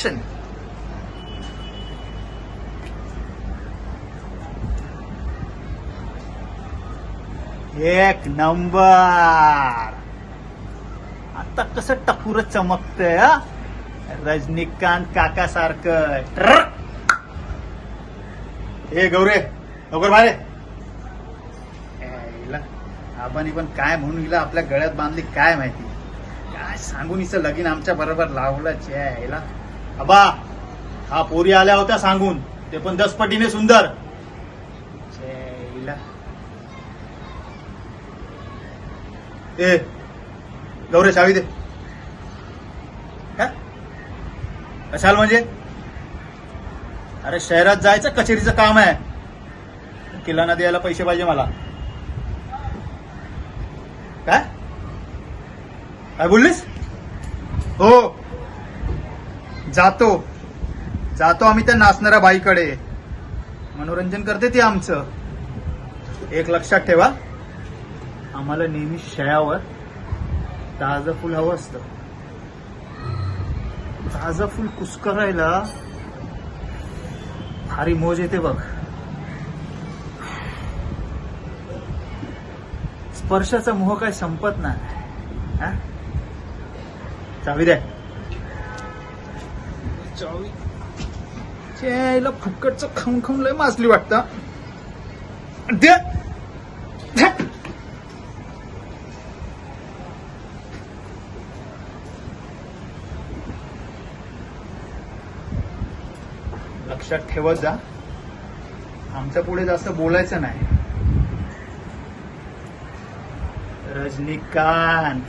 Action. एक number. आता कसं टपूर चमकतंय हा? रजनीकांत काका सारखं. हे गौरे लवकर बाहेर ये. हिला आपण पण काय म्हणून हिला आपल्या गळ्यात बांधली काय माहिती. काय सांगून हिचं लगीन आमच्या बरोबर लावलंच हिला. अबा हा पोरी आल्या होत्या सांगून, ते पण 10 पटीने सुंदर. हिला ए गौरे चावी दे. कशाल म्हणजे? अरे शहरात जायचं, कचेरीचं काम आहे. किल्लाना द्यायला पैसे पाहिजे मला. काय काय बोललीस? हो जातो जातो आम्ही त्या नाचणाऱ्या बाईकडे. मनोरंजन करते ती आमचं. एक लक्षात ठेवा, आम्हाला नेहमी शयावर ताजं फुल हवं असतं. ताजं फुल कुस्करायला भारी मोज येते बघ. स्पर्शाचा मोह काय संपत नाही. हा? चावी द्या. चावी चेला फुकटचं खाऊन खाऊन लय माजली वाटतं. दे. लक्षात ठेवत जा, आमच्या पुढे जास्त बोलायचं नाही. रजनीकांत